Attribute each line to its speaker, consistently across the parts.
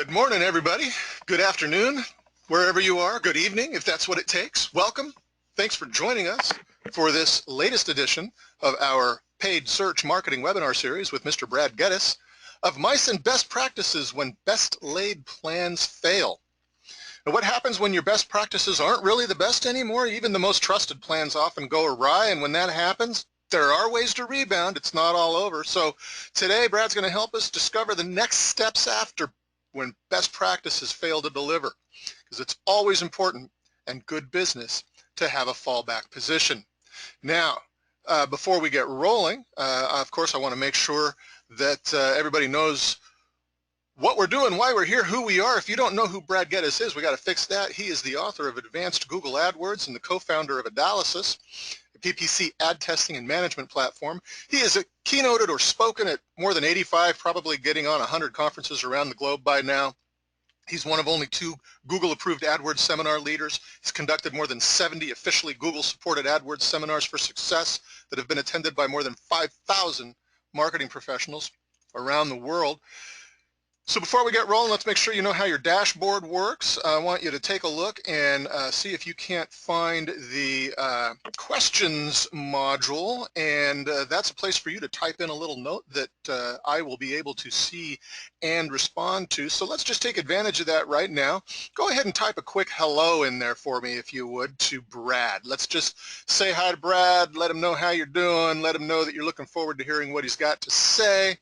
Speaker 1: Good morning, everybody. Good afternoon, wherever you are. Good evening, if that's what it takes. Welcome. Thanks for joining us for this latest edition of our paid search marketing webinar series with Mr. Brad Geddes of Mice and Best Practices when Best Laid Plans Fail. Now, what happens when your best practices aren't really the best anymore? Even the most trusted plans often go awry, and when that happens, there are ways to rebound. It's not all over. So today, Brad's going to help us discover the next steps after when best practices fail to deliver, because it's always important and good business to have a fallback position. Now, before we get rolling, of course, I want to make sure that everybody knows what we're doing, why we're here, who we are. If you don't know who Brad Geddes is, we got to fix that. He is the author of Advanced Google AdWords and the co-founder of AdAlysis, a PPC ad testing and management platform. He is a keynoted or spoken at more than 85, probably getting on 100 conferences around the globe by now. He's one of only 2 Google-approved AdWords seminar leaders. He's conducted more than 70 officially Google-supported AdWords seminars for success that have been attended by more than 5,000 marketing professionals around the world. So before we get rolling, let's make sure you know how your dashboard works. I want you to take a look and see if you can't find the questions module, and that's a place for you to type in a little note that I will be able to see and respond to. So let's just take advantage of that right now. Go ahead and type a quick hello in there for me, if you would, to Brad. Let's just say hi to Brad, let him know how you're doing, let him know that you're looking forward to hearing what he's got to say.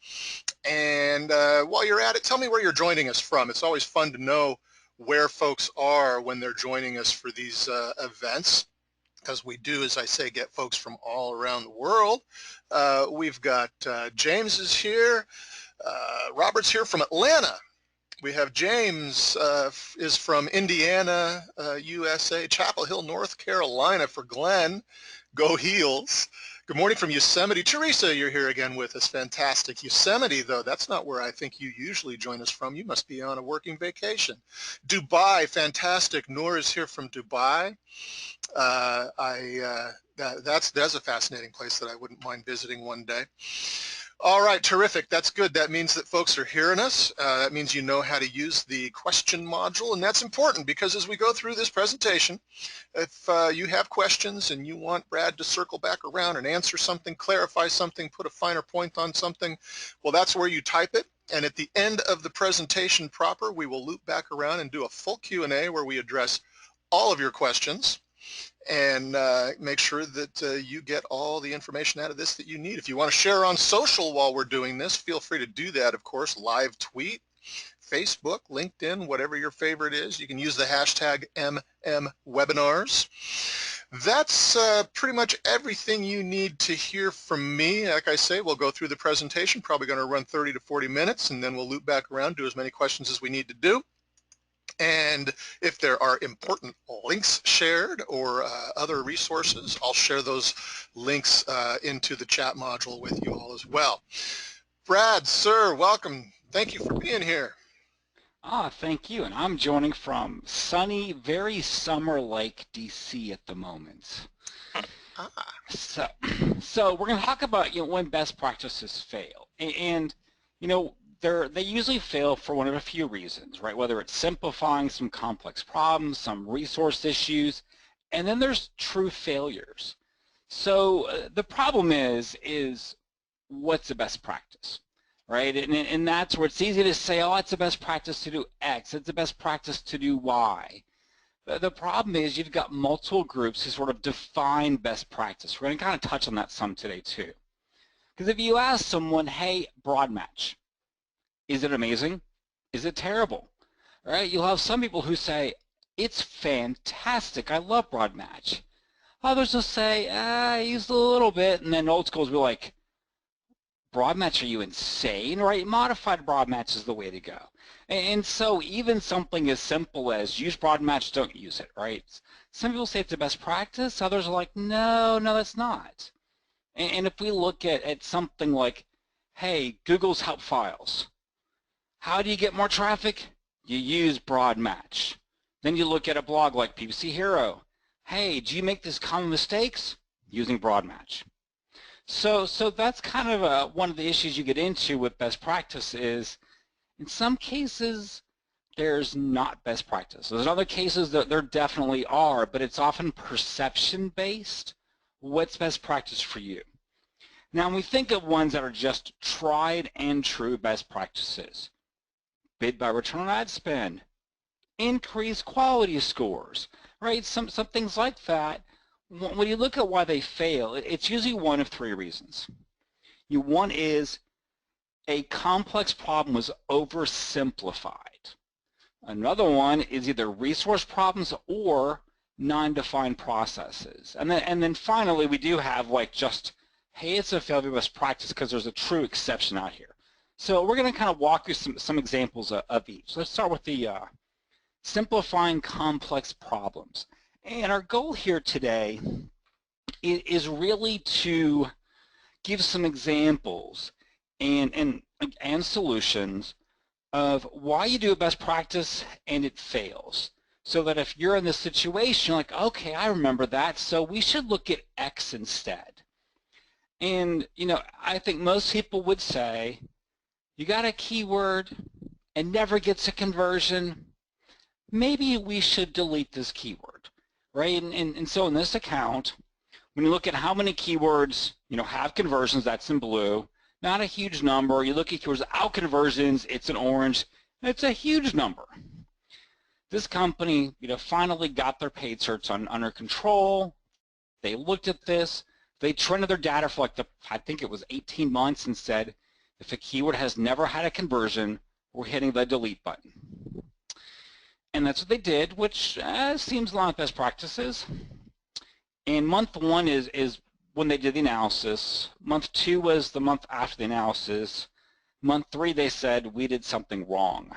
Speaker 1: And while you're at it, tell me where you're joining us from. It's always fun to know where folks are when they're joining us for these events, because we do, as I say, get folks from all around the world. We've got James is here. Robert's here from Atlanta. We have James is from Indiana, USA, Chapel Hill, North Carolina for Glenn. Go Heels. Good morning from Yosemite. Teresa, you're here again with us. Fantastic. Yosemite, though, that's not where I think you usually join us from. You must be on a working vacation. Dubai, fantastic. Noor is here from Dubai. That's a fascinating place that I wouldn't mind visiting one day. All right, terrific. That's good. That means that folks are hearing us. That means you know how to use the question module, and that's important because as we go through this presentation, if you have questions and you want Brad to circle back around and answer something, clarify something, put a finer point on something, well, that's where you type it. And at the end of the presentation proper, we will loop back around and do a full Q&A where we address all of your questions and make sure that you get all the information out of this that you need. If you want to share on social while we're doing this, feel free to do that, of course. Live tweet, Facebook, LinkedIn, whatever your favorite is. You can use the hashtag MMWebinars. That's pretty much everything you need to hear from me. Like I say, we'll go through the presentation, probably going to run 30 to 40 minutes, and then we'll loop back around, do as many questions as we need to do. And if there are important links shared or other resources, I'll share those links into the chat module with you all as well. Brad, sir, welcome. Thank you for being here.
Speaker 2: Thank you. And I'm joining from sunny, very summer-like DC at the moment. So we're going to talk about when best practices fail. And they usually fail for one of a few reasons, right? Whether it's simplifying some complex problems, some resource issues, and then there's true failures. So the problem is what's the best practice, right? And that's where it's easy to say, oh, it's the best practice to do X, it's the best practice to do Y. The problem is you've got multiple groups who sort of define best practice. We're going to kind of touch on that some today too. Because if you ask someone, hey, Broadmatch, is it amazing? Is it terrible? All right, you'll have some people who say, it's fantastic, I love Broadmatch. Others will say, I used a little bit, and then old schools will be like, Broadmatch, are you insane? Right, modified Broadmatch is the way to go. And so even something as simple as use Broadmatch, don't use it, right? Some people say it's the best practice, others are like, no, that's not. And if we look at something like, hey, Google's help files, how do you get more traffic? You use Broadmatch. Then you look at a blog like PPC Hero. Hey, do you make these common mistakes? Using Broadmatch. So that's kind of one of the issues you get into with best practice is, in some cases, there's not best practice. There's other cases that there definitely are, but it's often perception-based. What's best practice for you? Now, when we think of ones that are just tried and true best practices, bid by return on ad spend, increase quality scores, right? Some things like that. When you look at why they fail, it's usually one of three reasons. One is a complex problem was oversimplified. Another one is either resource problems or non-defined processes. And then finally, we do have like just, hey, it's a failure best practice because there's a true exception out here. So we're going to kind of walk through some examples of each. Let's start with the simplifying complex problems. And our goal here today is really to give some examples and solutions of why you do a best practice and it fails. So that if you're in this situation, you're like, okay, I remember that, so we should look at X instead. And, you know, I think most people would say, you got a keyword and never gets a conversion, maybe we should delete this keyword, right? And so in this account, when you look at how many keywords, you know, have conversions, that's in blue, not a huge number. You look at keywords without conversions, it's in orange, it's a huge number. This company, you know, finally got their paid search under control. They looked at this, they trended their data for like I think it was 18 months and said, if a keyword has never had a conversion, we're hitting the delete button. And that's what they did, which seems like best practices. And month one is when they did the analysis. Month two was the month after the analysis. Month three, they said, we did something wrong.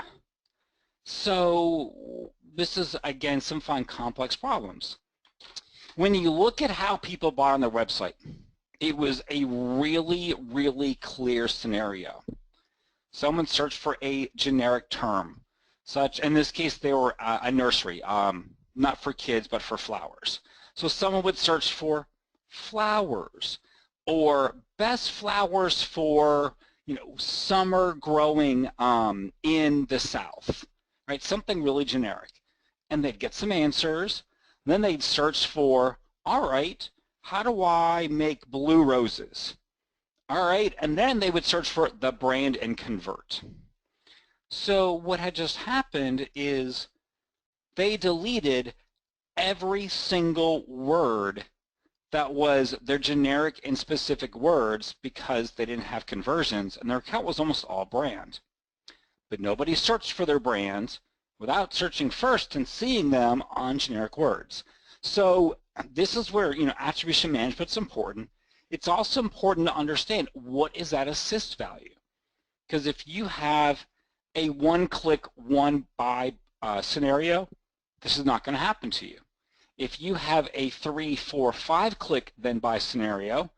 Speaker 2: So this is, again, simplifying complex problems. When you look at how people bought on their website, it was a really, really clear scenario. Someone searched for a generic term, such, in this case, they were a nursery, not for kids, but for flowers. So someone would search for flowers or best flowers for, you know, summer growing in the South, right? Something really generic. And they'd get some answers. Then they'd search for, all right, how do I make blue roses? All right, and then they would search for the brand and convert. So what had just happened is they deleted every single word that was their generic and specific words because they didn't have conversions, and their account was almost all brand. But nobody searched for their brands without searching first and seeing them on generic words. So this is where, you know, attribution management is important. It's also important to understand what is that assist value. Because if you have a one-click, one-buy scenario, this is not going to happen to you. If you have a 3, 4, 5-click then buy scenario,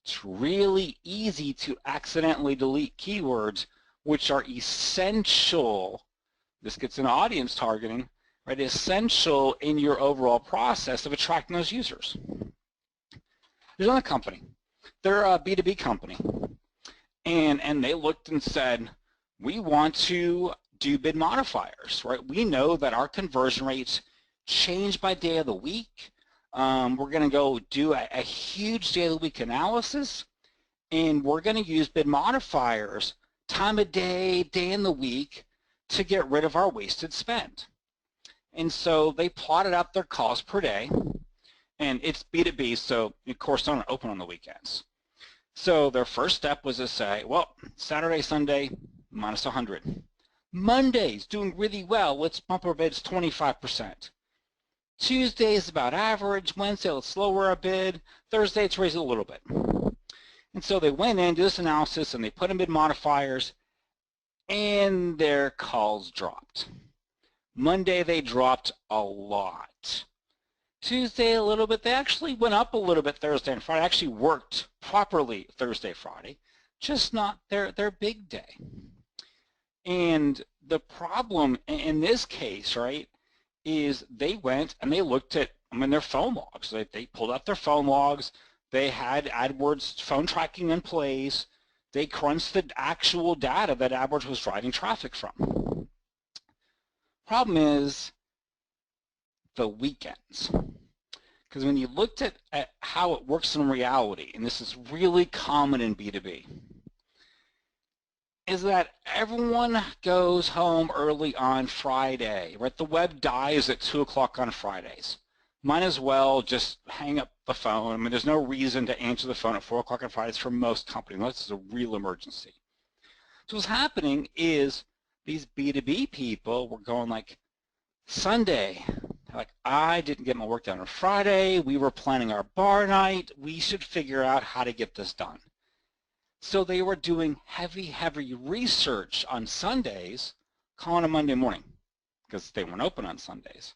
Speaker 2: it's really easy to accidentally delete keywords which are essential. This gets into audience targeting, right? Essential in your overall process of attracting those users. There's another company. They're a B2B company, and they looked and said, we want to do bid modifiers, right? We know that our conversion rates change by day of the week. We're going to go do a huge day of the week analysis, and we're going to use bid modifiers, time of day, day in the week, to get rid of our wasted spend. And so they plotted out their cost per day, and it's B2B, so of course don't open on the weekends. So their first step was to say, well, Saturday, Sunday, minus 100. Monday's doing really well, let's bump our bids 25%. Tuesday is about average, Wednesday let's lower our bid, Thursday let's raise it a little bit. And so they went in, did this analysis, and they put in bid modifiers, and their calls dropped. Monday they dropped a lot. Tuesday a little bit, they actually went up a little bit Thursday and Friday, actually worked properly Thursday, Friday, just not their big day. And the problem in this case, right, is they went and they looked at, their phone logs. They pulled out their phone logs, they had AdWords phone tracking in place, they crunched the actual data that AdWords was driving traffic from. Problem is the weekends. Because when you looked at how it works in reality, and this is really common in B2B, is that everyone goes home early on Friday, right? The web dies at 2 o'clock on Fridays. Might as well just hang up the phone. I mean, there's no reason to answer the phone at 4 o'clock on Fridays for most companies unless it's a real emergency. So what's happening is these B2B people were going like, Sunday, like, I didn't get my work done on Friday. We were planning our bar night. We should figure out how to get this done. So they were doing heavy research on Sundays, calling a Monday morning because they weren't open on Sundays.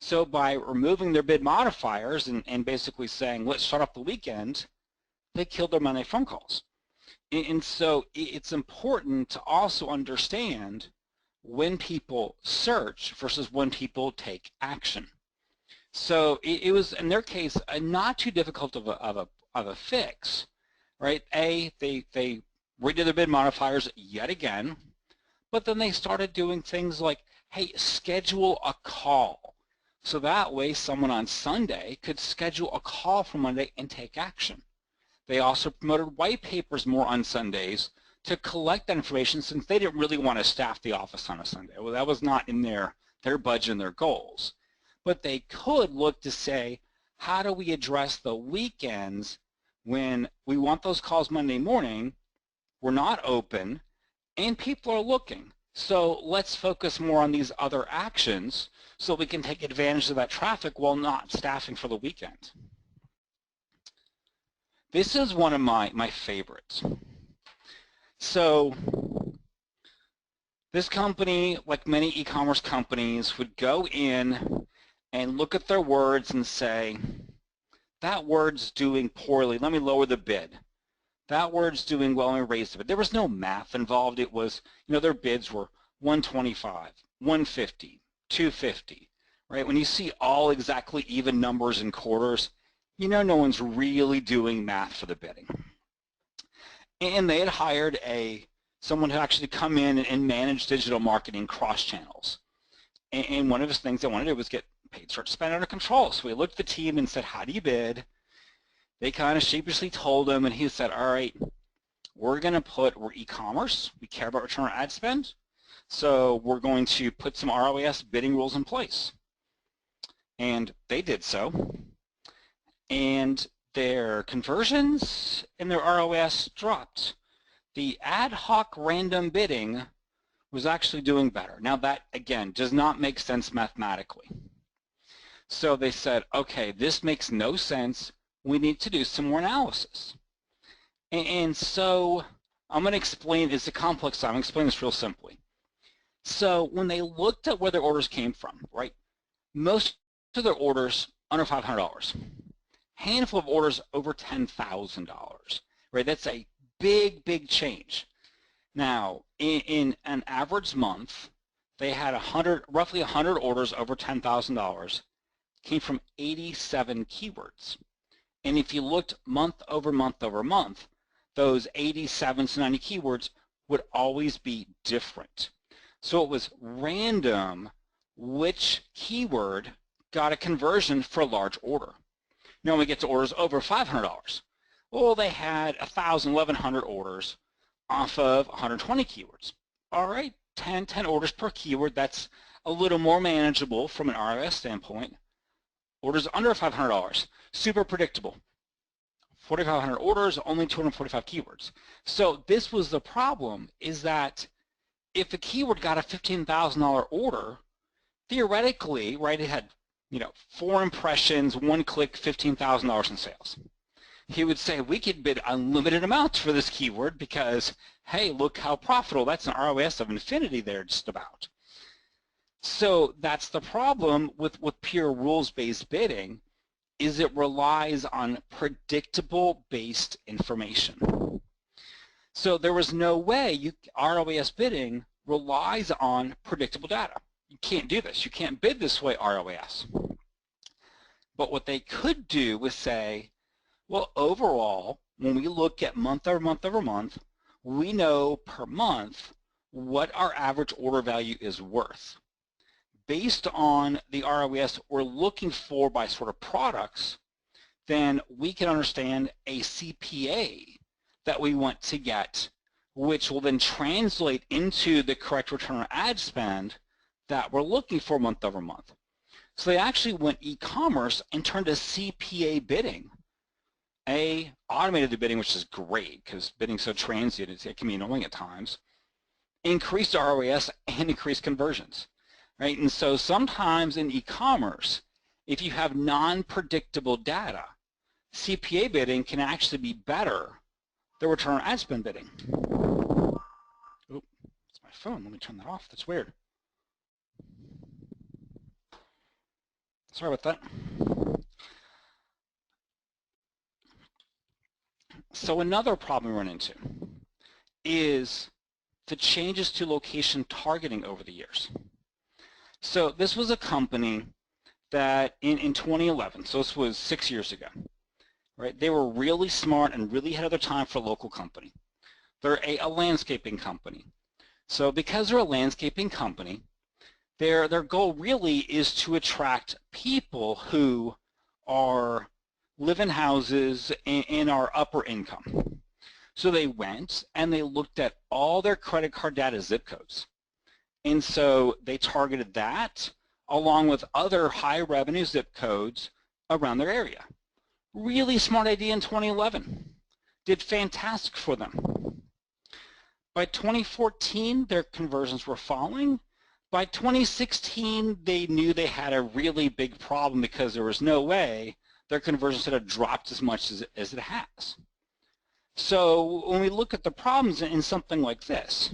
Speaker 2: So by removing their bid modifiers and basically saying, let's shut off the weekend, they killed their Monday phone calls. And so it's important to also understand when people search versus when people take action. So it was, in their case, not too difficult of a fix. Right? They redid their bid modifiers yet again, but then they started doing things like, hey, schedule a call. So that way someone on Sunday could schedule a call for Monday and take action. They also promoted white papers more on Sundays to collect that information since they didn't really want to staff the office on a Sunday. Well, that was not in their budget and their goals. But they could look to say, how do we address the weekends when we want those calls Monday morning, we're not open, and people are looking. So let's focus more on these other actions so we can take advantage of that traffic while not staffing for the weekend. This is one of my favorites. So this company, like many e-commerce companies, would go in and look at their words and say, that word's doing poorly, let me lower the bid. That word's doing well, let me raise the bid. There was no math involved. It was, their bids were 125, 150, 250, right? When you see all exactly even numbers in quarters, no one's really doing math for the bidding. And they had hired someone who actually come in and manage digital marketing cross channels. And one of the things they wanted to do was get paid search spend under control. So we looked at the team and said, how do you bid? They kind of sheepishly told him, and he said, all right, we're e-commerce. We care about return on ad spend. So we're going to put some ROAS bidding rules in place. And they did so. And their conversions and their ROAS dropped. The ad hoc random bidding was actually doing better. Now that, again, does not make sense mathematically. So they said, okay, this makes no sense. We need to do some more analysis. And so I'm going to explain, it's a complex time, I'm going to explain this real simply. So when they looked at where their orders came from, right, most of their orders under $500, handful of orders over $10,000, right, that's a big change. Now, in an average month, they had roughly 100 orders over $10,000, came from 87 keywords. And if you looked month over month over month, those 87 to 90 keywords would always be different. So it was random which keyword got a conversion for a large order. Now when we get to orders over $500, well, they had 1,000, 1,100 orders off of 120 keywords. All right, 10 orders per keyword, that's a little more manageable from an ROS standpoint. Orders under $500, super predictable. 4,500 orders, only 245 keywords. So this was the problem, is that if a keyword got a $15,000 order, theoretically, right, it had 4 impressions, 1 click, $15,000 in sales. He would say, we could bid unlimited amounts for this keyword because, hey, look how profitable. That's an ROS of infinity there, just about. So that's the problem with pure rules-based bidding, is it relies on predictable-based information. So there was no way ROAS bidding relies on predictable data. You can't do this. You can't bid this way ROAS. But what they could do was say, well, overall, when we look at month over month over month, we know per month what our average order value is worth. based on the ROAS we're looking for by sort of products, then we can understand a CPA that we want to get, which will then translate into the correct return on ad spend that we're looking for month over month. So they actually went e-commerce and turned to CPA bidding. Automated the bidding, which is great because bidding's so transient, it can be annoying at times. Increased ROAS and increased conversions, right? And so sometimes in e-commerce, if you have non-predictable data, CPA bidding can actually be better than return on ad spend bidding. Oh, it's my phone. Let me turn that off. That's weird. Sorry about that. So another problem we run into is the changes to location targeting over the years. So this was a company that in 2011, so this was 6 years ago, right? They were really smart and really ahead of their time for a local company. They're a landscaping company. So because they're a landscaping company, their goal really is to attract people who live in houses and are upper income. So they went and they looked at all their credit card data zip codes. And so they targeted that along with other high revenue zip codes around their area. Really smart idea in 2011. Did fantastic for them. By 2014, their conversions were falling. By 2016, they knew they had a really big problem because there was no way their conversions had dropped as much as it has. So when we look at the problems in something like this,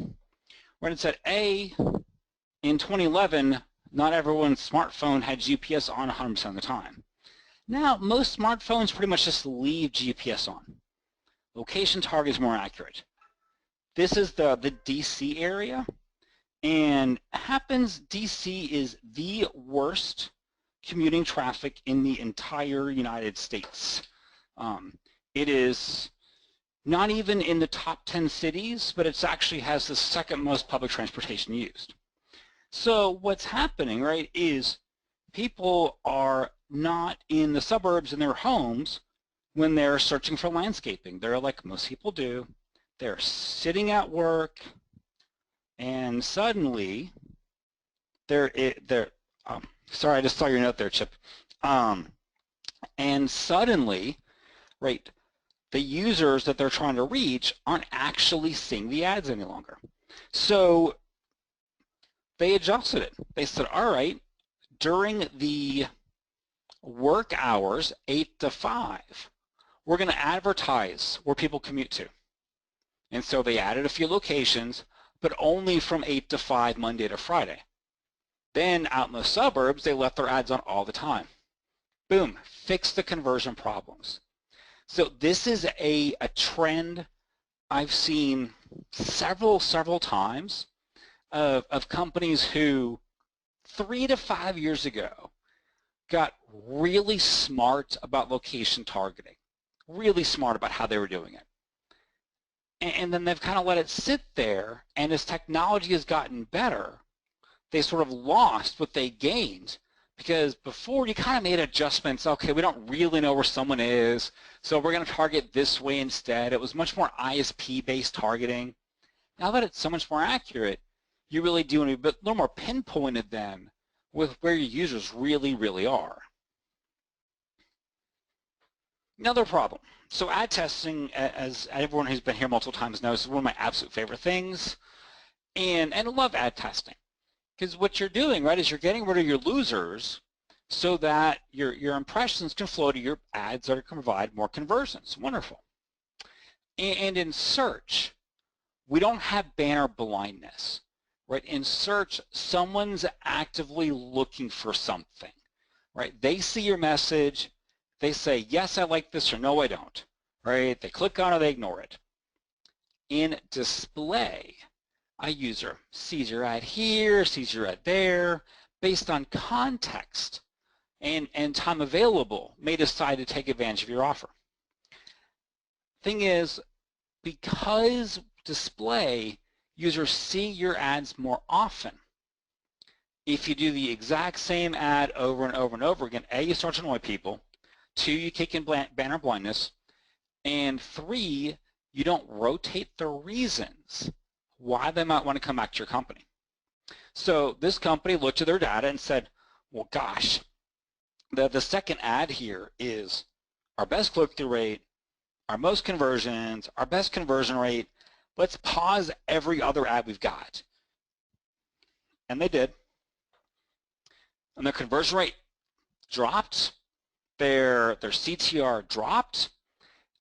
Speaker 2: right, it said in 2011, not everyone's smartphone had GPS on 100% of the time. Now, most smartphones pretty much just leave GPS on. Location target is more accurate. This is the DC area, and happens DC is the worst commuting traffic in the entire United States. It is not even in the top 10 cities, but it actually has the second most public transportation used. So what's happening, right, is people are not in the suburbs in their homes when they're searching for landscaping. They're like most people do. They're sitting at work, and suddenly sorry, I just saw your note there, Chip. And suddenly, right, the users that they're trying to reach aren't actually seeing the ads any longer. So they adjusted it. They said, all right, during the work hours, 8 to 5, we're going to advertise where people commute to. And so they added a few locations, but only from 8 to 5, Monday to Friday. Then out in the suburbs, they left their ads on all the time. Boom, fix the conversion problems. So this is a trend I've seen several times of companies who 3 to 5 years ago got really smart about location targeting, really smart about how they were doing it. And then they've kind of let it sit there, and as technology has gotten better, they sort of lost what they gained, because before you kind of made adjustments. Okay, we don't really know where someone is, so we're going to target this way instead. It was much more ISP-based targeting. Now that it's so much more accurate, you really do a little more pinpointed then with where your users really are. Another problem. So ad testing, as everyone who's been here multiple times knows, is one of my absolute favorite things. And I love ad testing, because what you're doing, right, is you're getting rid of your losers so that your impressions can flow to your ads that can provide more conversions. Wonderful. And in search, we don't have banner blindness, right? In search, someone's actively looking for something, right? They see your message, they say, yes, I like this, or no, I don't, right? They click on it, they ignore it. In display, a user sees your ad here, sees your ad there, based on context and time available, may decide to take advantage of your offer. Thing is, because display, users see your ads more often, If you do the exact same ad over and over and over again, A, you start to annoy people. 2, you kick in banner blindness. And 3, you don't rotate the reasons why they might want to come back to your company. So this company looked at their data and said, well, gosh, the second ad here is our best click-through rate, our most conversions, our best conversion rate. Let's pause every other ad we've got. And they did. And their conversion rate dropped, their CTR dropped,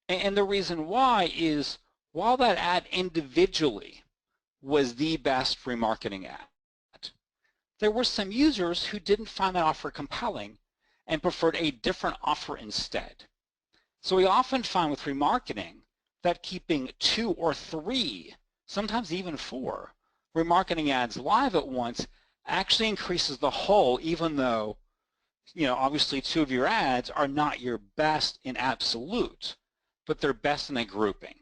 Speaker 2: and the reason why is while that ad individually was the best remarketing ad, there were some users who didn't find that offer compelling and preferred a different offer instead. So we often find with remarketing that keeping 2 or 3, sometimes even 4, remarketing ads live at once actually increases the whole, even though, obviously 2 of your ads are not your best in absolute, but they're best in a grouping,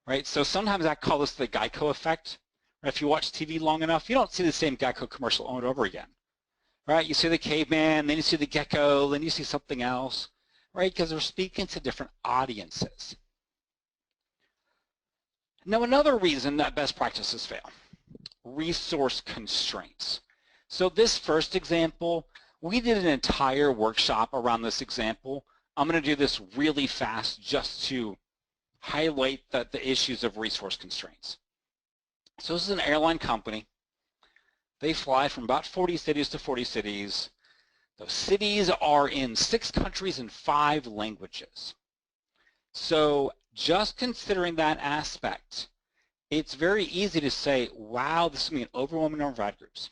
Speaker 2: right? So sometimes I call this the Geico effect. If you watch TV long enough, you don't see the same Geico commercial over and over again, right? You see the caveman, then you see the gecko, then you see something else, right? Because they're speaking to different audiences. Now, another reason that best practices fail, resource constraints. So this first example, we did an entire workshop around this example. I'm going to do this really fast just to highlight the issues of resource constraints. So this is an airline company. They fly from about 40 cities to 40 cities. Those cities are in 6 countries and 5 languages. So just considering that aspect, it's very easy to say, wow, this is going to be an overwhelming number of ad groups.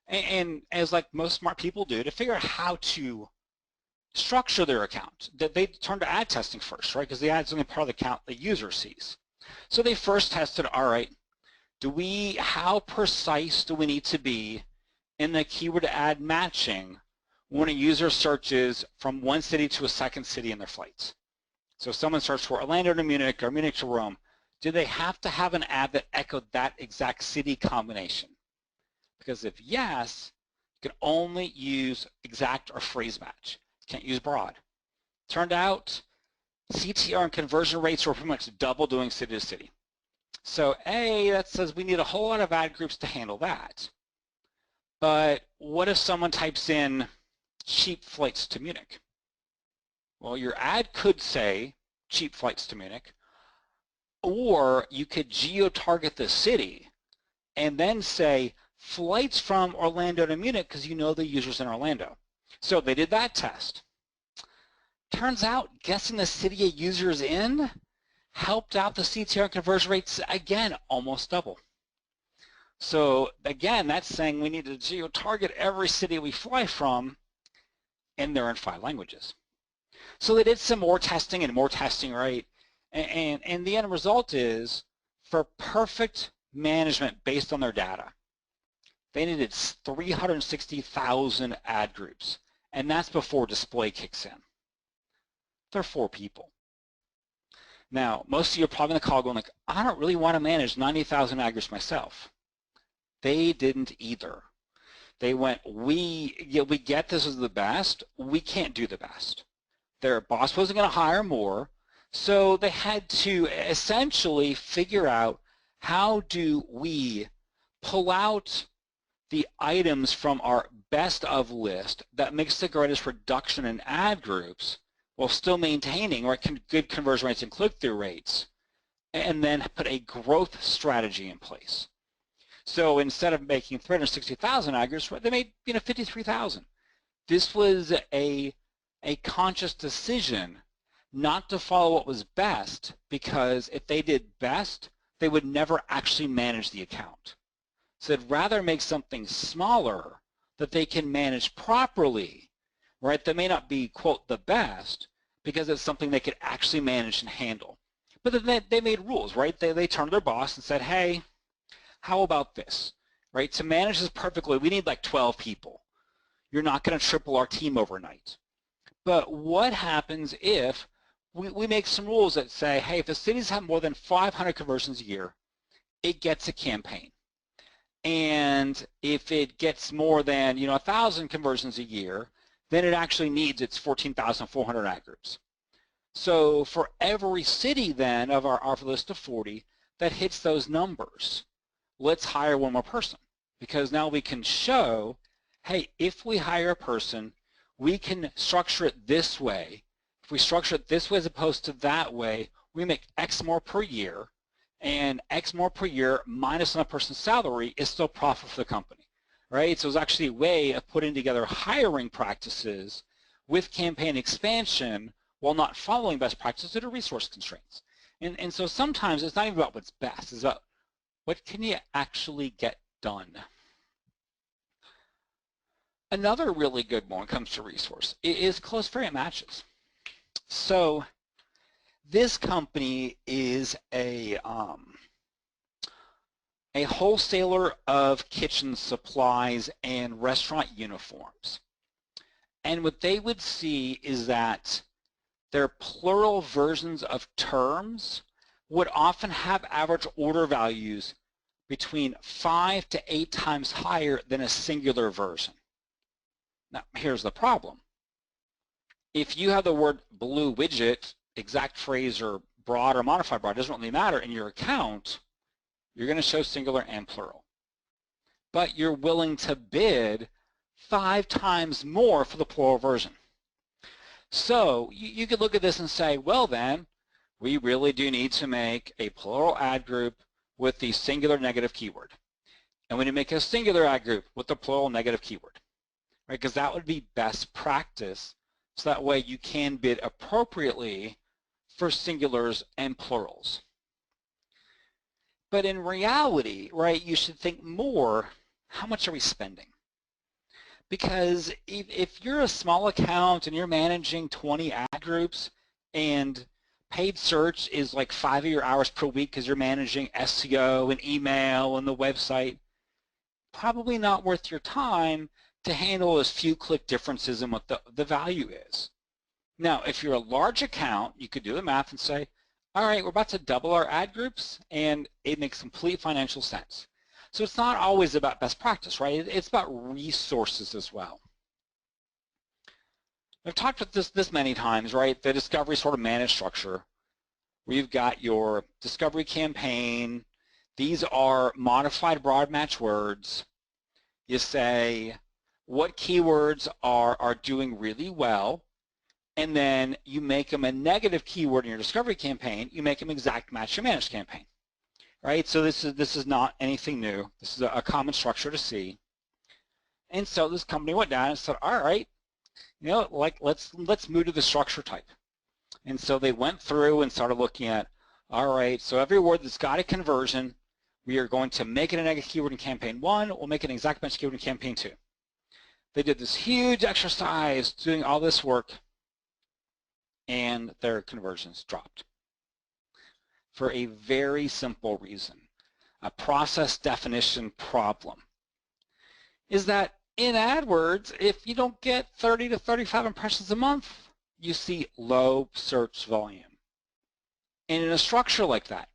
Speaker 2: And as like most smart people do, to figure out how to structure their account, that they turn to ad testing first, right? Because the ad is only part of the account the user sees. So they first tested, all right, how precise do we need to be in the keyword ad matching when a user searches from one city to a second city in their flights? So if someone searched for Orlando to Munich or Munich to Rome, do they have to have an ad that echoed that exact city combination? Because if yes, you can only use exact or phrase match. You can't use broad. Turned out CTR and conversion rates were pretty much double doing city to city. So that says we need a whole lot of ad groups to handle that. But what if someone types in cheap flights to Munich? Well, your ad could say cheap flights to Munich, or you could geo-target the city and then say flights from Orlando to Munich because you know the user's in Orlando. So they did that test. Turns out guessing the city a user's in helped out the CTR conversion rates, again, almost double. So again, that's saying we need to geo-target every city we fly from, and they're in 5 languages. So they did some more testing, right? And the end result is, for perfect management based on their data, they needed 360,000 ad groups, and that's before display kicks in. They're 4 people. Now, most of you are probably in the call going like, I don't really want to manage 90,000 ad groups myself. They didn't either. They went, we get this is the best, we can't do the best. Their boss wasn't going to hire more, so they had to essentially figure out how do we pull out the items from our best of list that makes the greatest reduction in ad groups while still maintaining good conversion rates and click-through rates, and then put a growth strategy in place. So instead of making 360,000 ad groups, they made 53,000. This was a conscious decision not to follow what was best, because if they did best, they would never actually manage the account. So they'd rather make something smaller that they can manage properly, right? That may not be, quote, the best, because it's something they could actually manage and handle. But then they made rules, right? They turned to their boss and said, hey, how about this, right? To manage this perfectly, we need like 12 people. You're not going to triple our team overnight. But what happens if we make some rules that say, hey, if the cities have more than 500 conversions a year, it gets a campaign. And if it gets more than 1,000 conversions a year, then it actually needs its 14,400 ad groups. So for every city then of our list of 40 that hits those numbers, let's hire one more person, because now we can show, hey, if we hire a person, we can structure it this way. If we structure it this way as opposed to that way, we make X more per year, and X more per year minus on a person's salary is still profit for the company, right? So it's actually a way of putting together hiring practices with campaign expansion while not following best practices due to resource constraints. And so sometimes it's not even about what's best, it's about what can you actually get done. Another really good one when it comes to resource is close variant matches. So this company is a wholesaler of kitchen supplies and restaurant uniforms. And what they would see is that their plural versions of terms would often have average order values between 5 to 8 times higher than a singular version. Now, here's the problem. If you have the word blue widget, exact phrase, or broad or modified broad, doesn't really matter in your account, you're going to show singular and plural. But you're willing to bid 5 times more for the plural version. So you could look at this and say, well then, we really do need to make a plural ad group with the singular negative keyword. And we need to make a singular ad group with the plural negative keyword, right? Because that would be best practice. So that way you can bid appropriately for singulars and plurals. But in reality, right, you should think more, how much are we spending? Because if you're a small account and you're managing 20 ad groups and paid search is like 5 of your hours per week because you're managing SEO and email and the website, probably not worth your time to handle those few click differences in what the value is. Now, if you're a large account, you could do the math and say, all right, we're about to double our ad groups, and it makes complete financial sense. So it's not always about best practice, right? It's about resources as well. I've talked about this many times, right? The discovery sort of managed structure, where you've got your discovery campaign. These are modified Broadmatch words. You say what keywords are doing really well, and then you make them a negative keyword in your discovery campaign. You make them exact match your managed campaign. Right, so this is not anything new. This is a common structure to see. And so this company went down and said, all right, let's move to the structure type. And so they went through and started looking at, all right, so every word that's got a conversion, we are going to make it a negative keyword in campaign 1. We'll make it an exact match keyword in campaign 2. They did this huge exercise doing all this work, and their conversions dropped. For a very simple reason, a process definition problem, is that in AdWords, if you don't get 30 to 35 impressions a month, you see low search volume. And in a structure like that,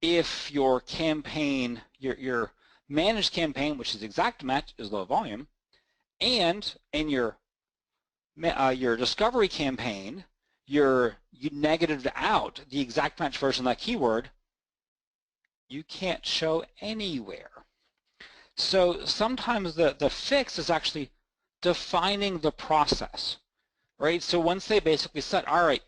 Speaker 2: if your campaign, your managed campaign, which is exact match, is low volume, and in your discovery campaign, you negatived out the exact match version of that keyword, you can't show anywhere. So sometimes the fix is actually defining the process, right? So once they basically said, all right,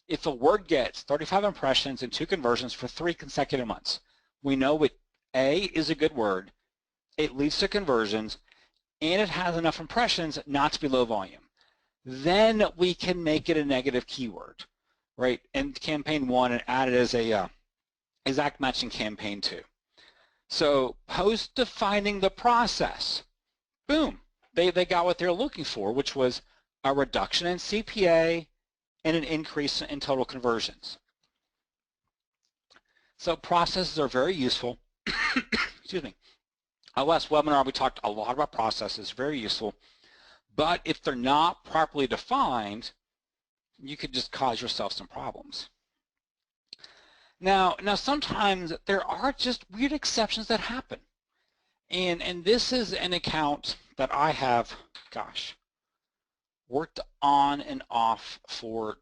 Speaker 2: if a word gets 35 impressions and 2 conversions for 3 consecutive months, we know it, A, is a good word, it leads to conversions, and it has enough impressions not to be low volume. Then we can make it a negative keyword, right? And campaign 1 and add it as a exact match in campaign 2. So post defining the process, boom, they got what they're looking for, which was a reduction in CPA and an increase in total conversions. So processes are very useful. Excuse me. Our last webinar, we talked a lot about processes, very useful. But if they're not properly defined, you could just cause yourself some problems. Now sometimes there are just weird exceptions that happen. And this is an account that I have, gosh, worked on and off for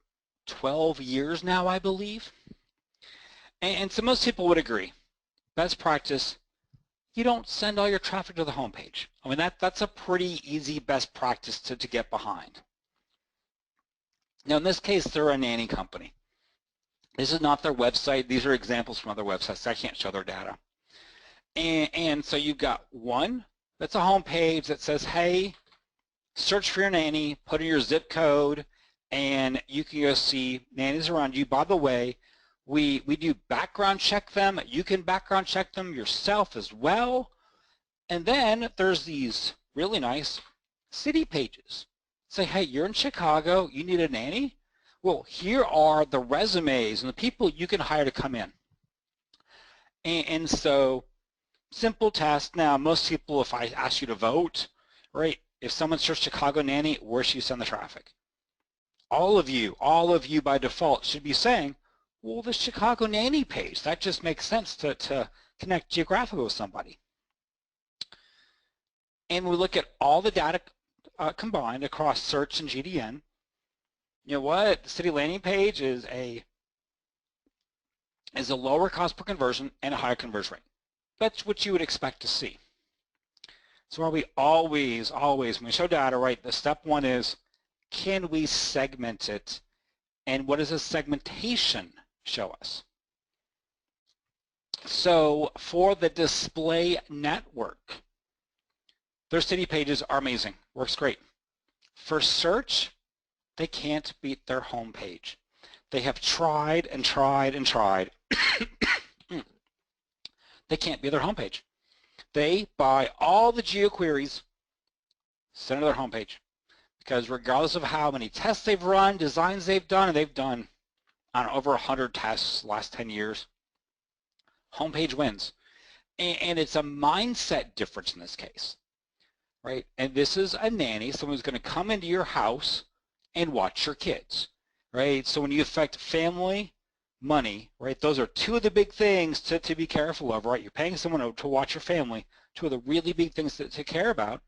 Speaker 2: 12 years now, I believe. And so most people would agree. Best practice, you don't send all your traffic to the homepage. I mean, that's a pretty easy best practice to get behind. Now, in this case, they're a nanny company. This is not their website. These are examples from other websites. I can't show their data. And so you've got one that's a homepage that says, hey, search for your nanny, put in your zip code, and you can go see nannies around you. By the way, we do background check them. You can background check them yourself as well. And then there's these really nice city pages. Say, hey, you're in Chicago, you need a nanny? Well, here are the resumes and the people you can hire to come in. And so, simple test. Now, most people, if I ask you to vote, right, if someone searched Chicago nanny, where should you send the traffic? All of you by default should be saying, well, the Chicago nanny page. That just makes sense to connect geographically with somebody. And we look at all the data combined across search and GDN. You know what? The city landing page is a lower cost per conversion and a higher conversion rate. That's what you would expect to see. So are we always, when we show data, right, the step one is, can we segment it? And what does a segmentation show us? So for the display network, their city pages are amazing, works great. For search, they can't beat their home page. They have tried and tried and tried. They can't beat their homepage. They buy all the geoqueries, send to their homepage, because regardless of how many tests they've run, designs they've done, and they've done, I don't know, over 100 tests last 10 years, homepage wins. And it's a mindset difference in this case, right? And this is a nanny, someone who's going to come into your house and watch your kids, right? So when you affect family, money, right? Those are two of the big things to be careful of, right? You're paying someone to watch your family, two of the really big things to care about.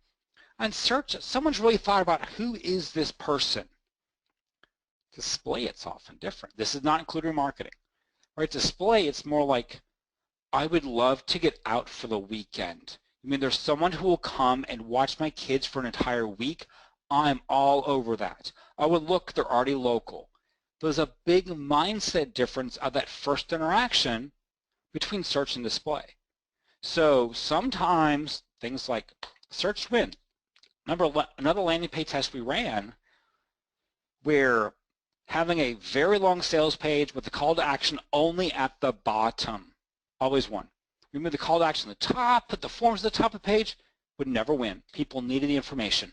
Speaker 2: On search, someone's really thought about who is this person. Display, it's often different. This is not including marketing, right? Display, it's more like, I would love to get out for the weekend. I mean, there's someone who will come and watch my kids for an entire week. I'm all over that. Oh, well, look, they're already local. There's a big mindset difference of that first interaction between search and display. So sometimes things like search win. Another landing page test we ran where having a very long sales page with the call to action only at the bottom always won. We move the call to action at the top, put the forms at the top of the page, would never win. People needed the information.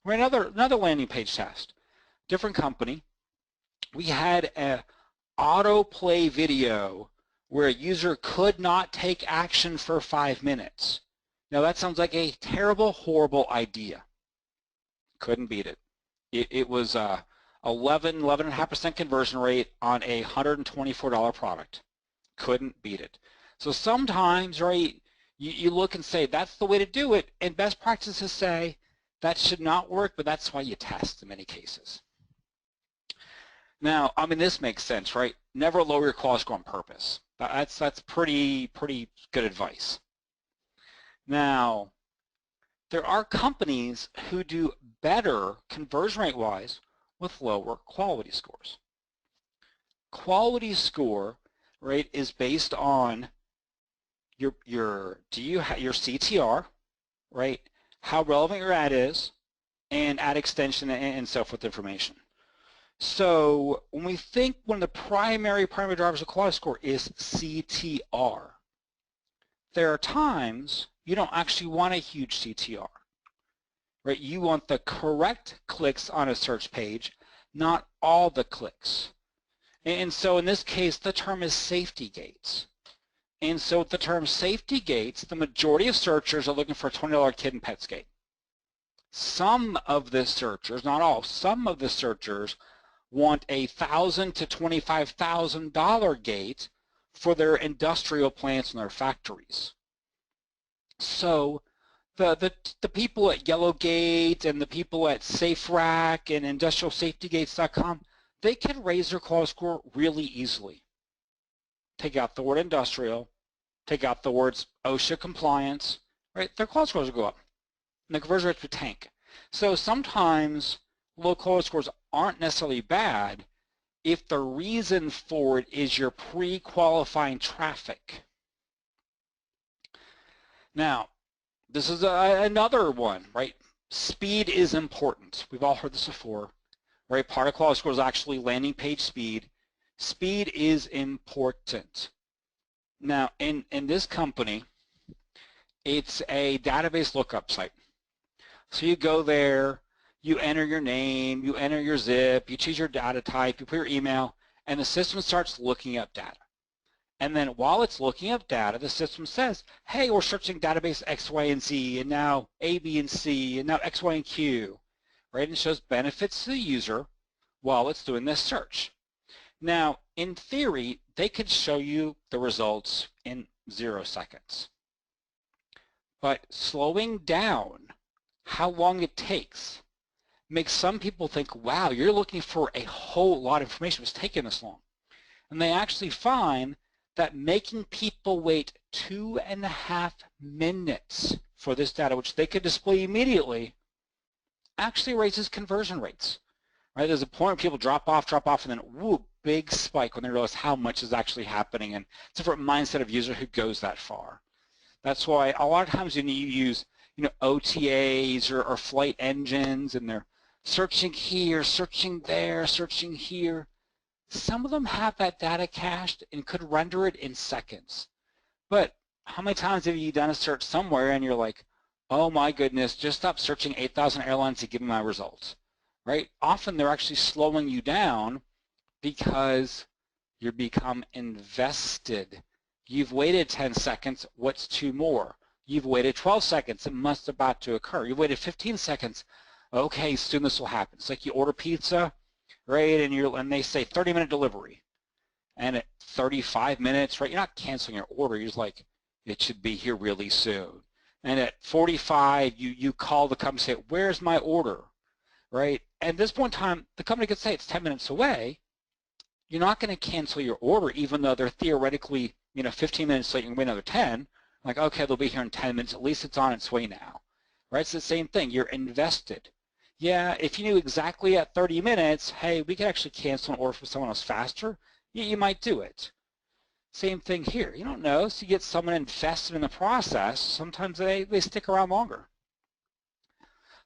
Speaker 2: We're another landing page test, different company. We had an autoplay video where a user could not take action for 5 minutes. Now that sounds like a terrible, horrible idea. Couldn't beat it. It was 11.5% conversion rate on a $124 product. Couldn't beat it. So sometimes, right, you look and say, that's the way to do it, and best practices say that should not work, but that's why you test in many cases. Now, I mean, this makes sense, right? Never lower your quality score on purpose. That's pretty good advice. Now, there are companies who do better conversion rate-wise with lower quality scores. Quality score, right, is based on your CTR, right? How relevant your ad is, and ad extension and so forth information. So when we think one of the primary drivers of quality score is CTR, there are times you don't actually want a huge CTR, right? You want the correct clicks on a search page, not all the clicks. And so in this case, the term is safety gates. And so with the term safety gates, the majority of searchers are looking for a $20 kid in Petsgate. Some of the searchers, not all, some of the searchers want a $1,000 to $25,000 gate for their industrial plants and their factories. So the people at Yellowgate and the people at SafeRack and IndustrialSafetyGates.com, they can raise their quality score really easily. Take out the word industrial, take out the words OSHA compliance, right? Their quality scores will go up, and the conversion rates would tank. So sometimes low quality scores aren't necessarily bad if the reason for it is your pre-qualifying traffic. Now, this is another one, right? Speed is important. We've all heard this before, right? Part of quality score is actually landing page speed. Speed is important. Now, in this company, it's a database lookup site. So you go there, you enter your name, you enter your zip, you choose your data type, you put your email, and the system starts looking up data. And then while it's looking up data, the system says, hey, we're searching database X, Y, and Z, and now A, B, and C, and now X, Y, and Q, right? And it shows benefits to the user while it's doing this search. Now, in theory, they could show you the results in 0 seconds. But slowing down how long it takes makes some people think, wow, you're looking for a whole lot of information. It's taking this long. And they actually find that making people wait 2.5 minutes for this data, which they could display immediately, actually raises conversion rates. Right? There's a point where people drop off, and then whoo, big spike when they realize how much is actually happening, and it's a different mindset of user who goes that far. That's why a lot of times when you use OTAs or flight engines, and they're searching here, searching there, searching here, some of them have that data cached and could render it in seconds. But how many times have you done a search somewhere and you're like, oh my goodness, just stop searching 8,000 airlines to give me my results, right? Often they're actually slowing you down because you become invested. You've waited 10 seconds, what's 2 more? You've waited 12 seconds, it must about to occur. You've waited 15 seconds, okay, soon this will happen. It's like you order pizza, right, and they say 30-minute delivery. And at 35 minutes, right, you're not canceling your order, you're just like, it should be here really soon. And at 45, you call the company and say, where's my order, right? At this point in time, the company could say it's 10 minutes away. You're not going to cancel your order, even though they're theoretically, 15 minutes late, you can wait another 10. Like, okay, they'll be here in 10 minutes, at least it's on its way now, right? It's the same thing, you're invested. Yeah, if you knew exactly at 30 minutes, hey, we could actually cancel an order for someone else faster, you might do it. Same thing here. You don't know, so you get someone invested in the process, sometimes they stick around longer.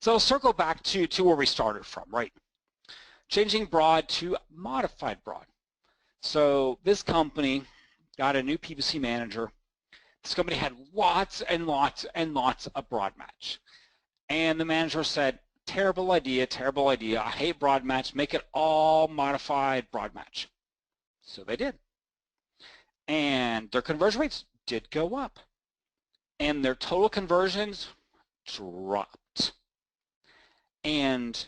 Speaker 2: So I'll circle back to where we started from, right? Changing broad to modified broad. So this company got a new PPC manager. This company had lots and lots and lots of Broadmatch. And the manager said, terrible idea, I hate Broadmatch, make it all modified Broadmatch. So they did. And their conversion rates did go up. And their total conversions dropped. And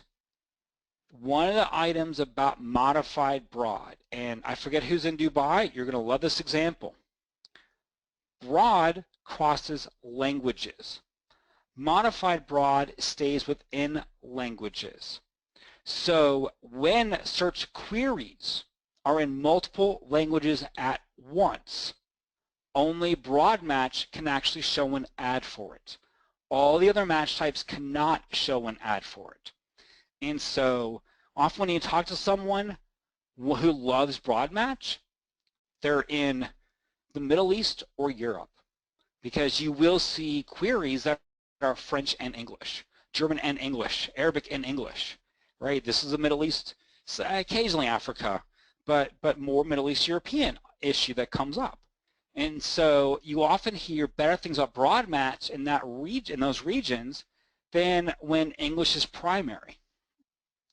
Speaker 2: one of the items about modified broad, and I forget who's in Dubai, you're going to love this example. Broad crosses languages. Modified broad stays within languages. So when search queries are in multiple languages at once, only Broadmatch can actually show an ad for it. All the other match types cannot show an ad for it. And so often when you talk to someone who loves Broadmatch, they're in the Middle East or Europe, because you will see queries that are French and English, German and English, Arabic and English, right? This is the Middle East, occasionally Africa, but more Middle East European issue that comes up. And so you often hear better things about Broadmatch in that region, in those regions, than when English is primary.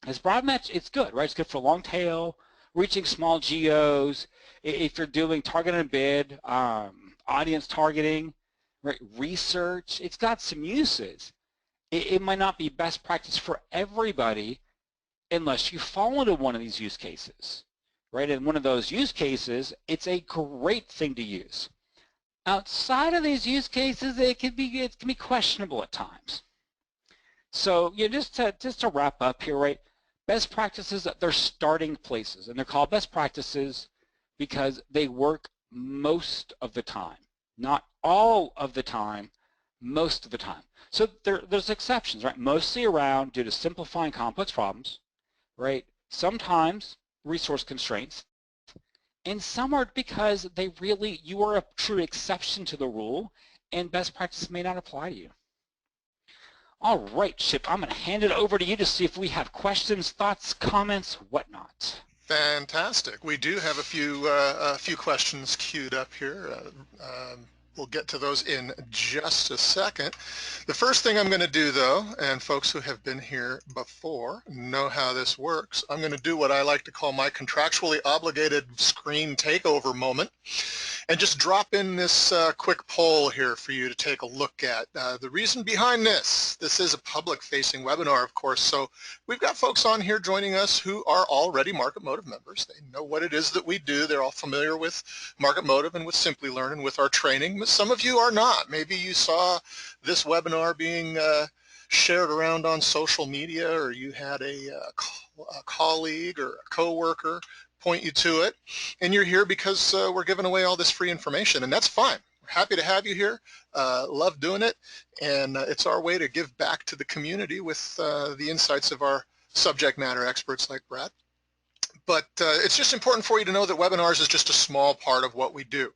Speaker 2: As Broadmatch, it's good, right? It's good for long tail, reaching small geos. If you're doing target and bid, audience targeting, right? Research, it's got some uses. It might not be best practice for everybody unless you fall into one of these use cases, right? In one of those use cases, it's a great thing to use. Outside of these use cases, it can be questionable at times. So just to wrap up here, right? Best practices, they're starting places, and they're called best practices because they work most of the time. Not all of the time, most of the time. So there's exceptions, right? Mostly around due to simplifying complex problems, right? Sometimes resource constraints, and some are because you are a true exception to the rule, and best practice may not apply to you. All right, Chip, I'm going to hand it over to you to see if we have questions, thoughts, comments, whatnot.
Speaker 1: Fantastic. We do have a few questions queued up here. We'll get to those in just a second. The first thing I'm going to do, though, and folks who have been here before know how this works, I'm going to do what I like to call my contractually obligated screen takeover moment, and just drop in this quick poll here for you to take a look at. The reason behind this is a public-facing webinar, of course, so we've got folks on here joining us who are already Market Motive members. They know what it is that we do. They're all familiar with Market Motive and with Simplilearn and with our training. But some of you are not. Maybe you saw this webinar being shared around on social media, or you had a colleague or a coworker point you to it, and you're here because we're giving away all this free information, and that's fine. We're happy to have you here. Love doing it, and it's our way to give back to the community with the insights of our subject matter experts like Brad. But it's just important for you to know that webinars is just a small part of what we do.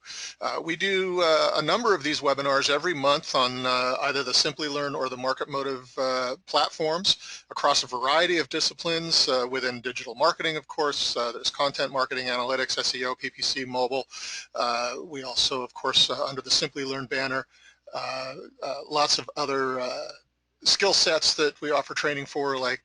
Speaker 1: We do a number of these webinars every month on either the Simplilearn or the Market Motive platforms across a variety of disciplines within digital marketing, of course. There's content marketing, analytics, SEO, PPC, mobile. We also, of course, under the Simplilearn banner, lots of other skill sets that we offer training for, like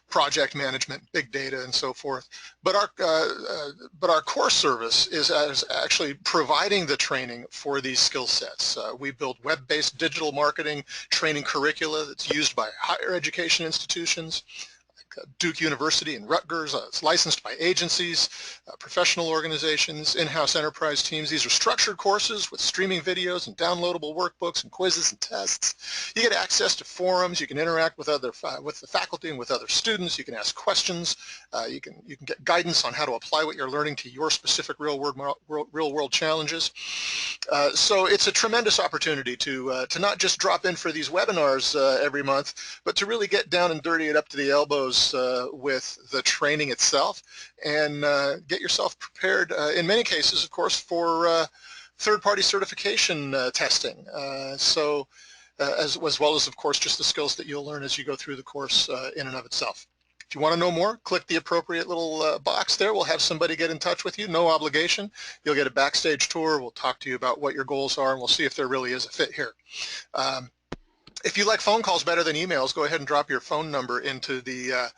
Speaker 1: project management, big data, and so forth. But our core service is actually providing the training for these skill sets. We build web-based digital marketing training curricula that's used by higher education institutions, Duke University and Rutgers. It's licensed by agencies, professional organizations, in-house enterprise teams. These are structured courses with streaming videos and downloadable workbooks and quizzes and tests. You get access to forums. You can interact with the faculty and with other students. You can ask questions. You can get guidance on how to apply what you're learning to your specific real-world challenges. So it's a tremendous opportunity to not just drop in for these webinars every month, but to really get down and dirty it up to the elbows with the training itself, and get yourself prepared, in many cases, of course, for third-party certification testing. As well as, of course, just the skills that you'll learn as you go through the course in and of itself. If you want to know more, click the appropriate little box there. We'll have somebody get in touch with you, no obligation. You'll get a backstage tour. We'll talk to you about what your goals are, and we'll see if there really is a fit here. If you like phone calls better than emails, go ahead and drop your phone number into the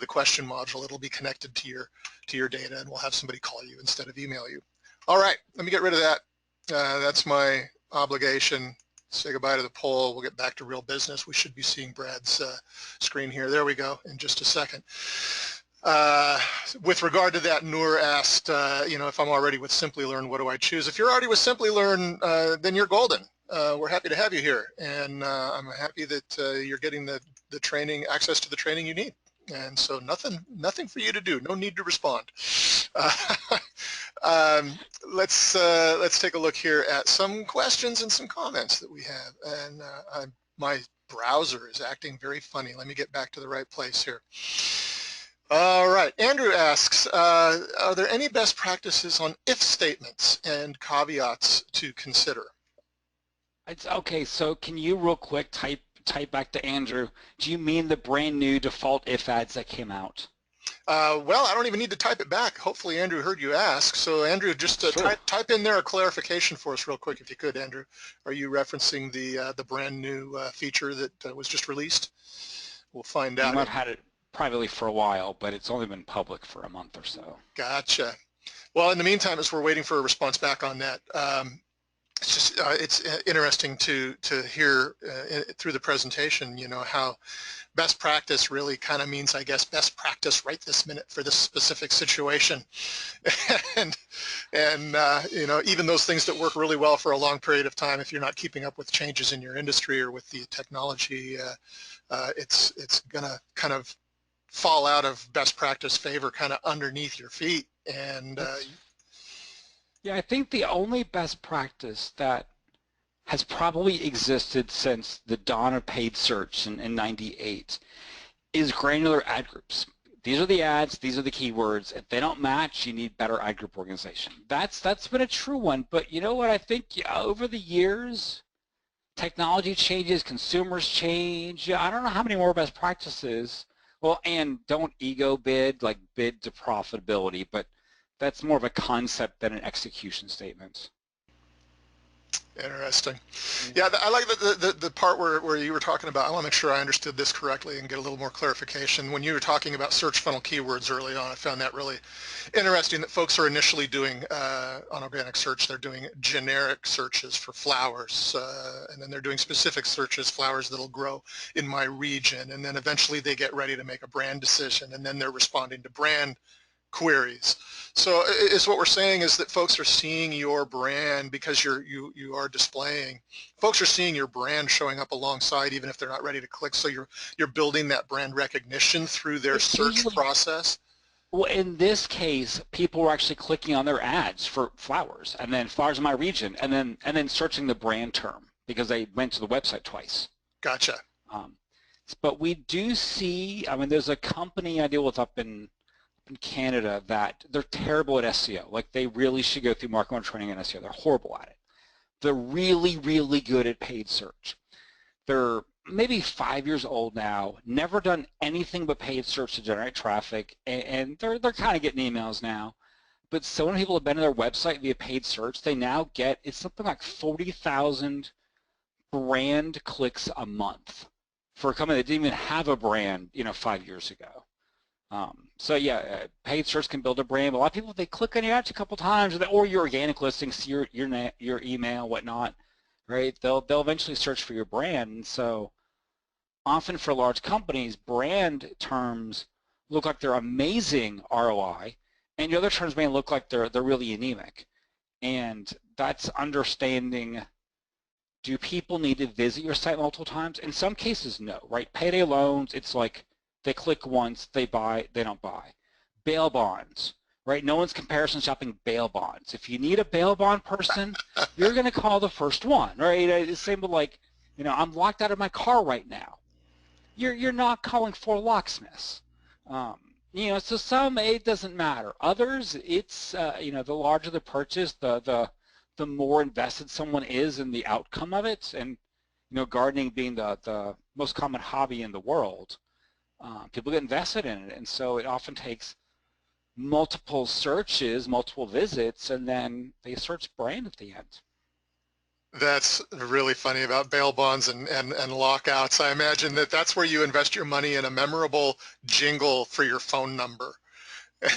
Speaker 1: question module. It'll be connected to your data, and we'll have somebody call you instead of email you. All right, let me get rid of that. That's my obligation. Say goodbye to the poll. We'll get back to real business. We should be seeing Brad's screen here. There we go in just a second. With regard to that, Noor asked, if I'm already with Simplilearn, what do I choose? If you're already with Simplilearn, then you're golden. We're happy to have you here, and I'm happy that you're getting the training, access to the training you need. And so nothing for you to do. No need to respond. Let's take a look here at some questions and some comments that we have. And my browser is acting very funny. Let me get back to the right place here. All right, Andrew asks, are there any best practices on if statements and caveats to consider?
Speaker 2: It's okay, so can you real quick type back to Andrew, do you mean the brand new default if ads that came out?
Speaker 1: Well, I don't even need to type it back. Hopefully Andrew heard you ask. So Andrew, just
Speaker 2: Sure.
Speaker 1: type in there a clarification for us real quick if you could, Andrew. Are you referencing the brand new feature that was just released? We'll find out.
Speaker 2: I've had it privately for a while, but it's only been public for a month or so.
Speaker 1: Gotcha. Well, in the meantime, as we're waiting for a response back on that, it's just it's interesting to hear through the presentation, how best practice really kind of means, I guess, best practice right this minute for this specific situation. and even those things that work really well for a long period of time, if you're not keeping up with changes in your industry or with the technology, it's gonna kind of fall out of best practice favor kind of underneath your feet. And
Speaker 2: yeah, I think the only best practice that has probably existed since the dawn of paid search in 98 is granular ad groups. These are the ads, these are the keywords. If they don't match, you need better ad group organization. That's been a true one, but you know what, I think over the years, technology changes, consumers change. I don't know how many more best practices. Well, and don't ego bid, like bid to profitability, but that's more of a concept than an execution statement.
Speaker 1: Interesting. Yeah, I like the part where you were talking about, I want to make sure I understood this correctly and get a little more clarification. When you were talking about search funnel keywords early on, I found that really interesting that folks are initially doing, on organic search, they're doing generic searches for flowers, and then they're doing specific searches, flowers that'll grow in my region, and then eventually they get ready to make a brand decision, and then they're responding to brand queries. So is what we're saying is that folks are seeing your brand because you are displaying. Folks are seeing your brand showing up alongside even if they're not ready to click. So you're building that brand recognition through their
Speaker 2: It's
Speaker 1: search
Speaker 2: usually,
Speaker 1: process.
Speaker 2: well, in this case, people were actually clicking on their ads for flowers, and then flowers in my region, and then searching the brand term because they went to the website twice.
Speaker 1: Gotcha.
Speaker 2: Um, but we do see, I mean, there's a company I deal with up in Canada that they're terrible at SEO. Like they really should go through marketing training and SEO. They're horrible at it. They're really, really good at paid search. They're maybe 5 years old now, never done anything but paid search to generate traffic, and they're kind of getting emails now. But so many people have been to their website via paid search, they now get, it's something like 40,000 brand clicks a month for a company that didn't even have a brand, 5 years ago. So yeah, paid search can build a brand. But a lot of people, they click on your ads a couple times, or your organic listings, see your email, whatnot, right? They'll eventually search for your brand. And so often for large companies, brand terms look like they're amazing ROI, and the other terms may look like they're really anemic. And that's understanding, do people need to visit your site multiple times? In some cases, no, right? Payday loans, it's like they click once, they buy, they don't buy. Bail bonds, right? No one's comparison shopping bail bonds. If you need a bail bond person, you're going to call the first one, right? It's same with like, I'm locked out of my car right now. You're not calling 4 locksmiths. So some, it doesn't matter. Others, it's, the larger the purchase, the more invested someone is in the outcome of it. And, gardening being the most common hobby in the world, people get invested in it. And so it often takes multiple searches, multiple visits, and then they search brand at the end.
Speaker 1: That's really funny about bail bonds and lockouts. I imagine that's where you invest your money in a memorable jingle for your phone number.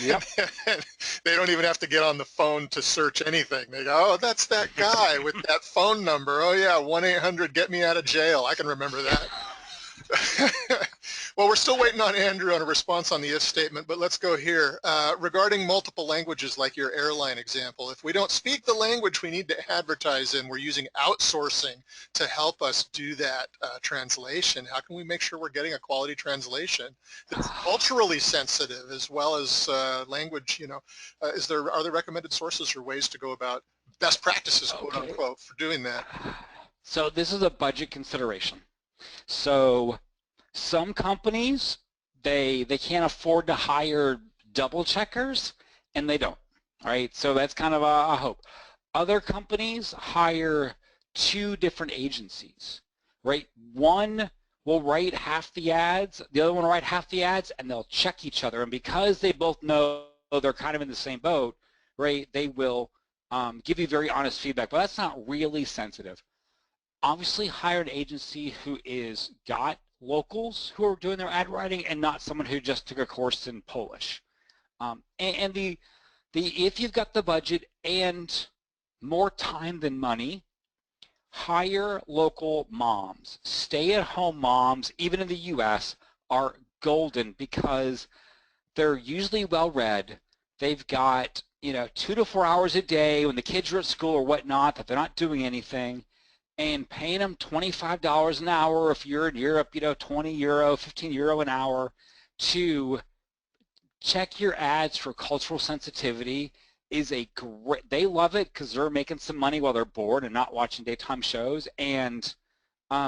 Speaker 2: Yep.
Speaker 1: And they don't even have to get on the phone to search anything. They go, oh, that's that guy with that phone number. Oh yeah, 1-800 get me out of jail. I can remember that. Well, we're still waiting on Andrew on a response on the if statement, but let's go here. Regarding multiple languages, like your airline example, if we don't speak the language we need to advertise in, we're using outsourcing to help us do that translation. How can we make sure we're getting a quality translation that's culturally sensitive as well as language? Are there recommended sources or ways to go about best practices, quote unquote, for doing that?
Speaker 2: So this is a budget consideration. So some companies, they can't afford to hire double checkers, and they don't, right? So that's kind of a hope. Other companies hire 2 different agencies, right? One will write half the ads, the other one will write half the ads, and they'll check each other. And because they both know they're kind of in the same boat, right, they will give you very honest feedback, but that's not really sensitive. Obviously hire an agency who is got locals who are doing their ad writing and not someone who just took a course in Polish. And if you've got the budget and more time than money, hire local moms. Stay-at-home moms, even in the US, are golden because they're usually well-read. They've got, 2 to 4 hours a day when the kids are at school or whatnot that they're not doing anything, and paying them $25 an hour if you're in Europe, 20 euro, 15 euro an hour to check your ads for cultural sensitivity is a great, they love it because they're making some money while they're bored and not watching daytime shows, and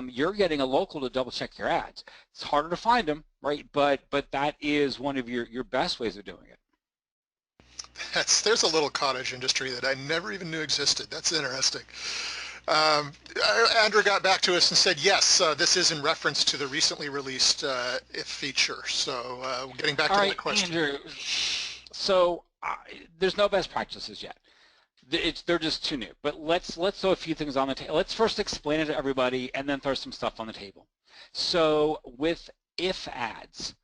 Speaker 2: you're getting a local to double check your ads. It's harder to find them, right? But that is one of your best ways of doing it.
Speaker 1: There's a little cottage industry that I never even knew existed. That's interesting. Andrew got back to us and said, yes, this is in reference to the recently released if feature. So getting back to that question.
Speaker 2: Andrew, so there's no best practices yet. They're just too new. But let's throw a few things on the table. Let's first explain it to everybody and then throw some stuff on the table. So with if ads,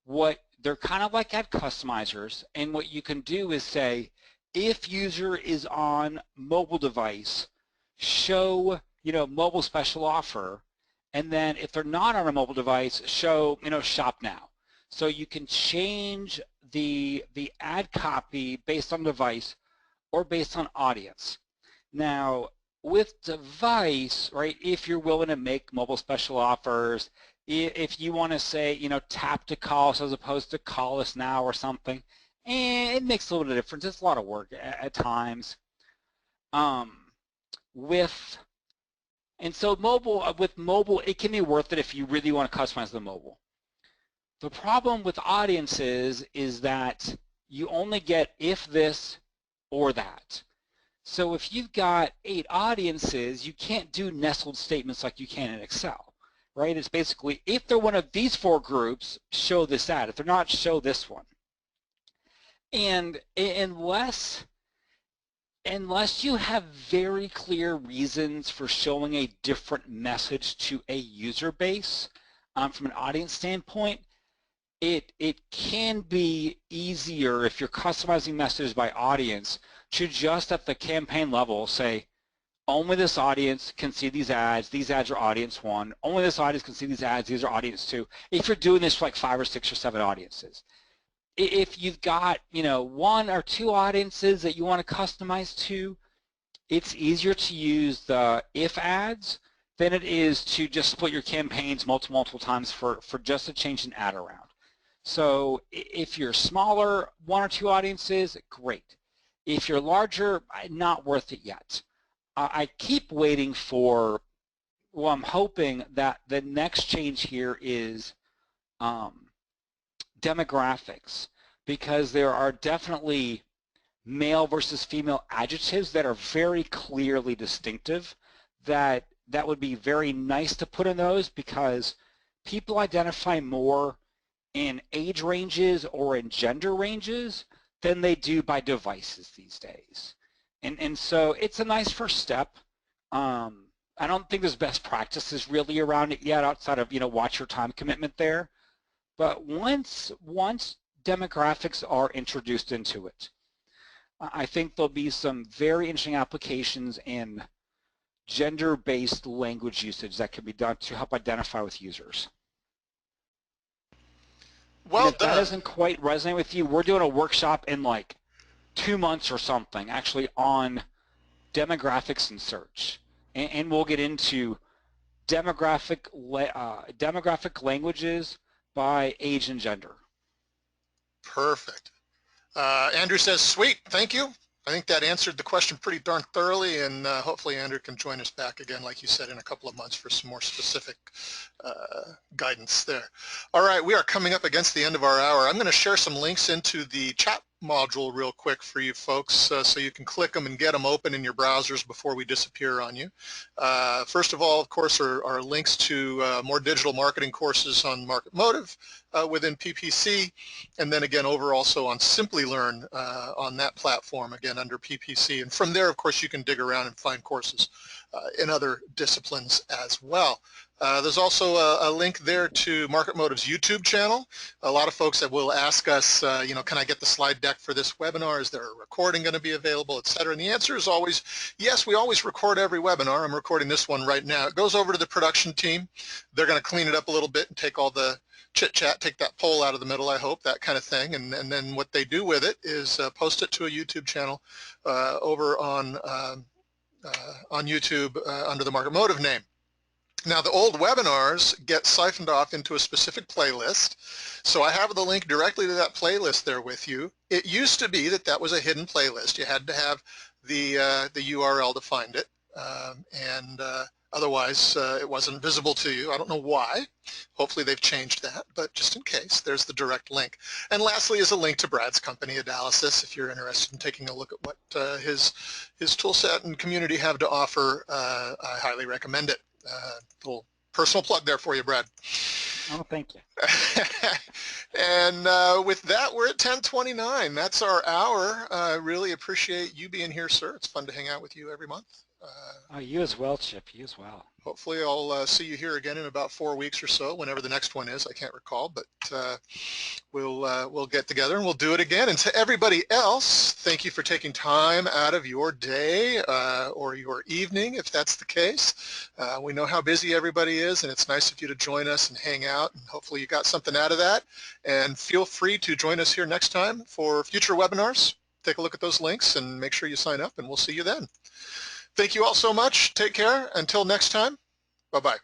Speaker 2: they're kind of like ad customizers, and what you can do is say, if user is on mobile device, show, mobile special offer, and then if they're not on a mobile device, show, shop now. So you can change the ad copy based on device or based on audience. Now, with device, right, if you're willing to make mobile special offers, if you want to say, tap to call us as opposed to call us now or something, and it makes a little bit of difference. It's a lot of work at times. So with mobile, it can be worth it if you really want to customize the mobile. The problem with audiences is that you only get if this or that. So if you've got 8 audiences, you can't do nestled statements like you can in Excel, right? It's basically, if they're one of these 4 groups, show this ad. If they're not, show this one. And unless you have very clear reasons for showing a different message to a user base from an audience standpoint, it can be easier if you're customizing messages by audience to just at the campaign level say, only this audience can see these ads are audience 1, only this audience can see these ads, these are audience 2, if you're doing this for like 5 or 6 or 7 audiences. If you've got, 1 or 2 audiences that you want to customize to, it's easier to use the if ads than it is to just split your campaigns multiple times for just a change in ad around. So if you're smaller, 1 or 2 audiences, great. If you're larger, not worth it yet. I keep waiting for, I'm hoping that the next change here is demographics, because there are definitely male versus female adjectives that are very clearly distinctive that would be very nice to put in those, because people identify more in age ranges or in gender ranges than they do by devices these days. And so it's a nice first step. I don't think there's best practices really around it yet outside of, watch your time commitment there. But once demographics are introduced into it, I think there'll be some very interesting applications in gender-based language usage that can be done to help identify with users.
Speaker 1: Well
Speaker 2: if that doesn't quite resonate with you, we're doing a workshop in like 2 months or something, actually, on demographics and search, and we'll get into demographic languages by age and gender.
Speaker 1: Perfect. Andrew says, sweet, thank you. I think that answered the question pretty darn thoroughly, and hopefully Andrew can join us back again, like you said, in a couple of months for some more specific guidance there. All right, we are coming up against the end of our hour. I'm going to share some links into the chat module real quick for you folks so you can click them and get them open in your browsers before we disappear on you. First of all, of course, are links to more digital marketing courses on Market Motive within PPC, and then again over also on Simplilearn on that platform, again under PPC. And from there, of course, you can dig around and find courses in other disciplines as well. There's also a link there to Market Motive's YouTube channel. A lot of folks that will ask us, can I get the slide deck for this webinar? Is there a recording going to be available, et cetera? And the answer is always yes. We always record every webinar. I'm recording this one right now. It goes over to the production team. They're going to clean it up a little bit and take all the chit-chat, take that poll out of the middle, I hope, that kind of thing. And then what they do with it is post it to a YouTube channel over on YouTube under the Market Motive name. Now, the old webinars get siphoned off into a specific playlist, so I have the link directly to that playlist there with you. It used to be that was a hidden playlist. You had to have the URL to find it, otherwise it wasn't visible to you. I don't know why. Hopefully they've changed that, but just in case, there's the direct link. And lastly is a link to Brad's company, AdAlysis. If you're interested in taking a look at what his tool set and community have to offer, I highly recommend it. Little personal plug there for you, Brad.
Speaker 2: Oh, thank you.
Speaker 1: And with that, we're at 10:29. That's our hour. I really appreciate you being here, sir. It's fun to hang out with you every month.
Speaker 2: You as well, Chip. You as well.
Speaker 1: Hopefully I'll see you here again in about 4 weeks or so, whenever the next one is. I can't recall, but we'll get together and we'll do it again. And to everybody else, thank you for taking time out of your day or your evening, if that's the case. We know how busy everybody is, and it's nice of you to join us and hang out, and hopefully you got something out of that. And feel free to join us here next time for future webinars. Take a look at those links and make sure you sign up, and we'll see you then. Thank you all so much. Take care. Until next time, bye-bye.